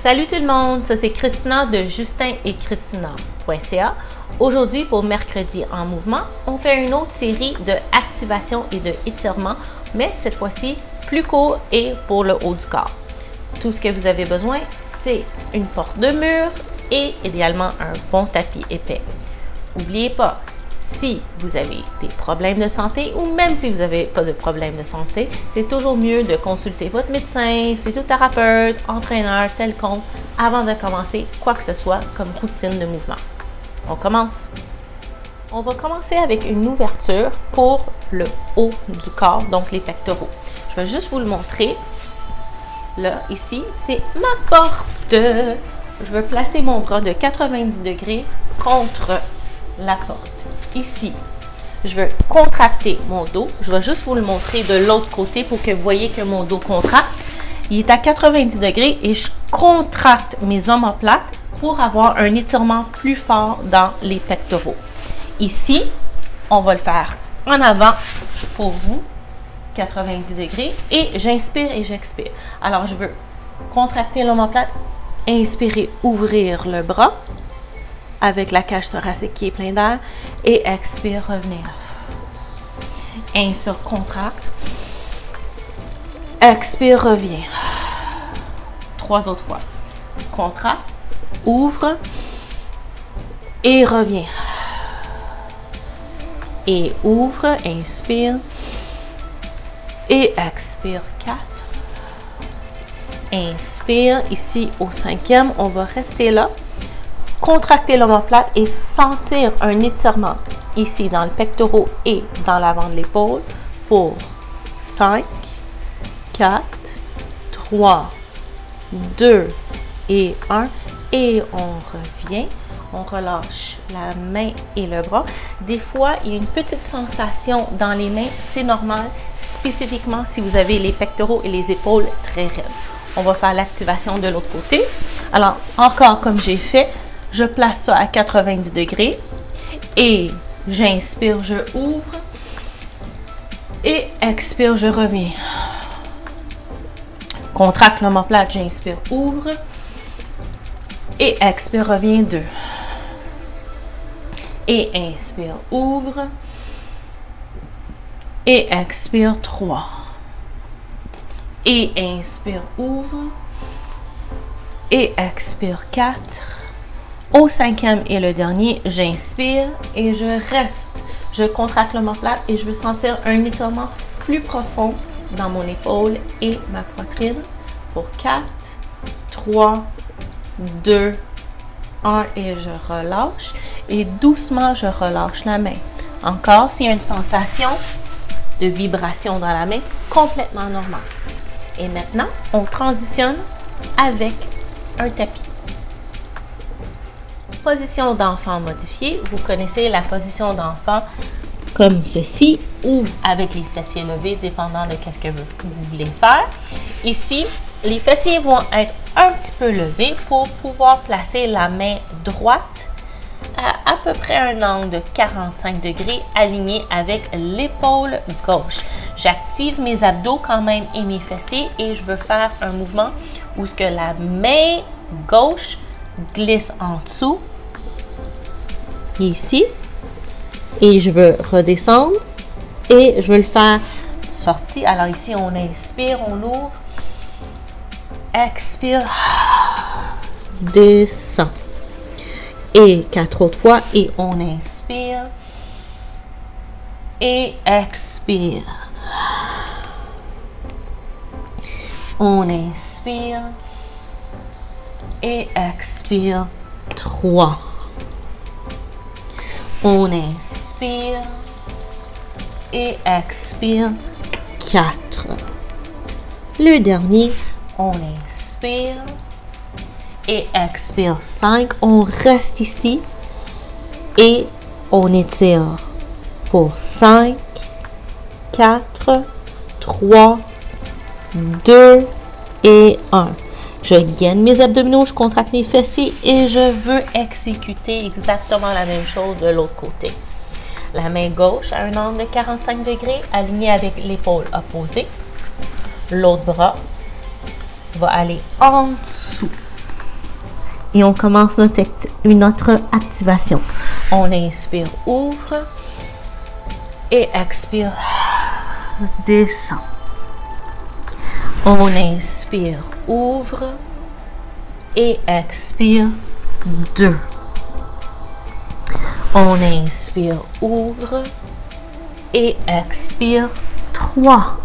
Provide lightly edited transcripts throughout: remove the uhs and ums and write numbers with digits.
Salut tout le monde, ça c'est Christina de justin-et-christina.ca. Aujourd'hui, pour mercredi en mouvement, on fait une autre série de activation et de étirements, mais cette fois-ci plus court et pour le haut du corps. Tout ce que vous avez besoin, c'est une porte de mur et idéalement un bon tapis épais. N'oubliez pas, si vous avez des problèmes de santé ou même si vous n'avez pas de problème de santé, c'est toujours mieux de consulter votre médecin, physiothérapeute, entraîneur, quelconque avant de commencer quoi que ce soit comme routine de mouvement. On commence. On va commencer avec une ouverture pour le haut du corps, donc les pectoraux. Je vais juste vous le montrer. Là, ici, c'est ma porte. Je vais placer mon bras de 90 degrés contre la porte. Ici, je vais contracter mon dos. Je vais juste vous le montrer de l'autre côté pour que vous voyez que mon dos contracte. Il est à 90 degrés et je contracte mes omoplates pour avoir un étirement plus fort dans les pectoraux. Ici, on va le faire en avant pour vous, 90 degrés, et j'inspire et j'expire. Alors, je veux contracter l'omoplate, inspirer, ouvrir le bras avec la cage thoracique qui est pleine d'air et expire, revenir. Inspire, contracte. Expire, revient. 3 autres fois. Contracte, ouvre et revient. Et ouvre, inspire et expire. 4. Inspire, ici au 5e, on va rester là. Contracter l'omoplate et sentir un étirement ici dans le pectoral et dans l'avant de l'épaule pour 5, 4, 3, 2 et 1. Et on revient. On relâche la main et le bras. Des fois, il y a une petite sensation dans les mains. C'est normal, spécifiquement si vous avez les pectoraux et les épaules très raides. On va faire l'activation de l'autre côté. Alors, encore comme j'ai fait, je place ça à 90 degrés et j'inspire, je ouvre et expire, je reviens. Contracte l'omoplate, j'inspire, ouvre et expire, reviens 2. Et inspire, ouvre et expire 3. Et inspire, ouvre et expire 4. Au 5e et le dernier, j'inspire et je reste. Je contracte l'omoplate et je veux sentir un étirement plus profond dans mon épaule et ma poitrine pour 4, 3, 2, 1 et je relâche. Et doucement, je relâche la main. Encore, s'il y a une sensation de vibration dans la main, complètement normale. Et maintenant, on transitionne avec un tapis. Position d'enfant modifiée. Vous connaissez la position d'enfant comme ceci ou avec les fessiers levés, dépendant de ce que vous voulez faire. Ici, les fessiers vont être un petit peu levés pour pouvoir placer la main droite à peu près un angle de 45 degrés aligné avec l'épaule gauche. J'active mes abdos quand même et mes fessiers et je veux faire un mouvement où ce que la main gauche glisse en dessous ici et je veux redescendre et je veux le faire sorti. Alors ici on inspire, on ouvre, expire, descend et 4 autres fois et on inspire et expire, on inspire et expire 3. On inspire et expire 4. Le dernier, on inspire et expire 5. On reste ici et on étire pour 5, 4, 3, 2 et 1. Je gaine mes abdominaux, je contracte mes fessiers et je veux exécuter exactement la même chose de l'autre côté. La main gauche à un angle de 45 degrés, aligné avec l'épaule opposée. L'autre bras va aller en dessous. Et on commence notre activation. On inspire, ouvre. Et expire, descend. On inspire, ouvre. Et expire, 2. On inspire, ouvre. Et expire, 3.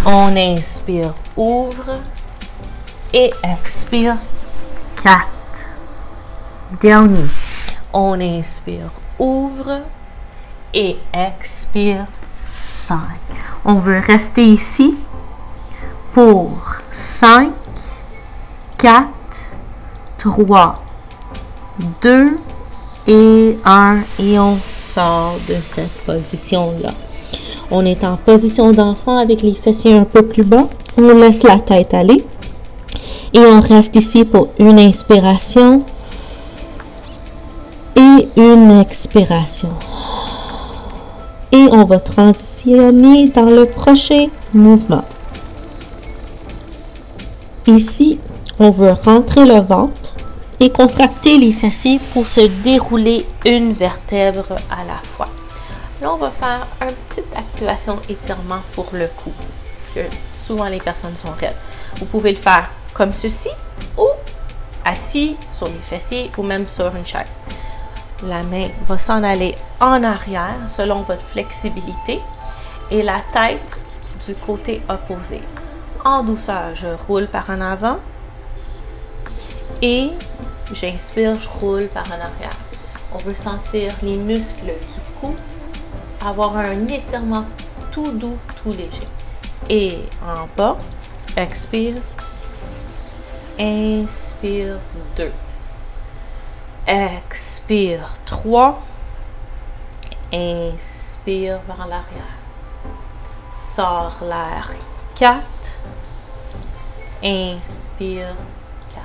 On inspire, ouvre. Et expire, 4. Dernier. On inspire, ouvre. Et expire, 5. On veut rester ici pour 5, 4, 3, 2 et 1. Et on sort de cette position-là. On est en position d'enfant avec les fessiers un peu plus bas. On laisse la tête aller. Et on reste ici pour une inspiration et une expiration. Et on va transitionner dans le prochain mouvement. Ici, on veut rentrer le ventre et contracter les fessiers pour se dérouler une vertèbre à la fois. Là, on va faire une petite activation étirement pour le cou. Parce que souvent, les personnes sont raides. Vous pouvez le faire comme ceci ou assis sur les fessiers ou même sur une chaise. La main va s'en aller en arrière selon votre flexibilité et la tête du côté opposé. En douceur, je roule par en avant et j'inspire, je roule par en arrière. On veut sentir les muscles du cou, avoir un étirement tout doux, tout léger. Et en bas, expire, inspire 2. Expire 3. Inspire vers l'arrière. Sors l'air 4. Inspire 4.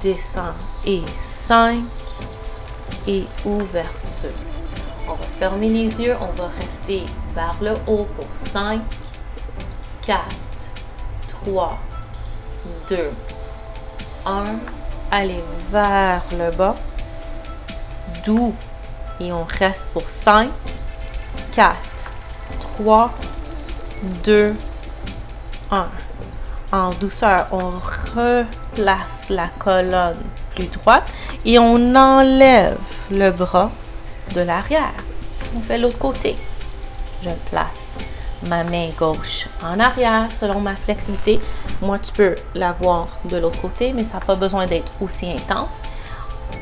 Descends et 5. Et ouverture. On va fermer les yeux. On va rester vers le haut pour 5, 4, 3, 2, 1. Allez vers le bas, doux, et on reste pour 5, 4, 3, 2, 1. En douceur, on replace la colonne plus droite et on enlève le bras de l'arrière. On fait l'autre côté. Je place ma main gauche en arrière selon ma flexibilité. Moi, tu peux l'avoir de l'autre côté, mais ça n'a pas besoin d'être aussi intense.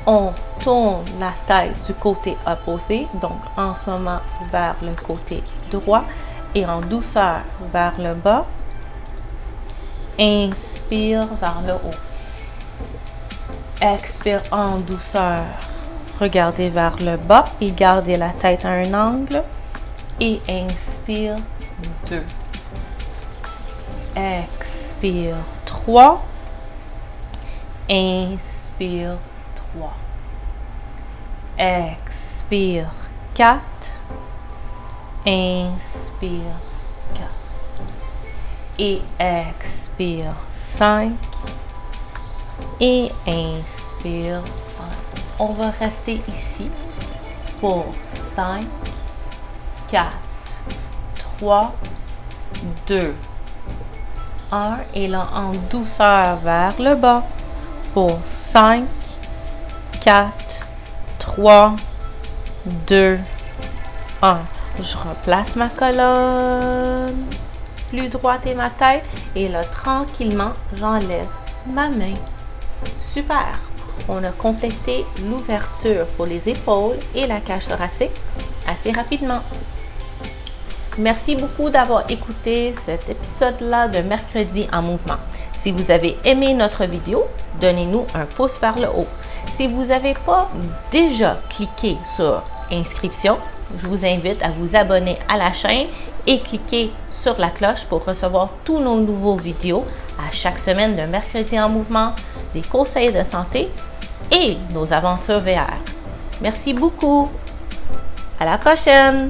On tourne la tête du côté opposé, donc en ce moment vers le côté droit et en douceur vers le bas. Inspire vers le haut. Expire en douceur. Regardez vers le bas et gardez la tête à un angle. Et inspire 2. Expire 3. Inspire 3. Expire 4. Inspire 4. Et expire 5. Et inspire 5. On va rester ici pour 5, 4, 3, 2, 1. Et là, en douceur vers le bas pour 5, 4, 3, 2, 1. Je replace ma colonne plus droite et ma tête. Et là, tranquillement, j'enlève ma main. Super! On a complété l'ouverture pour les épaules et la cage thoracique assez rapidement. Merci beaucoup d'avoir écouté cet épisode-là de Mercredi en mouvement. Si vous avez aimé notre vidéo, donnez-nous un pouce vers le haut. Si vous n'avez pas déjà cliqué sur inscription, je vous invite à vous abonner à la chaîne et cliquer sur la cloche pour recevoir tous nos nouveaux vidéos à chaque semaine de Mercredi en mouvement, des conseils de santé et nos aventures VR. Merci beaucoup. À la prochaine!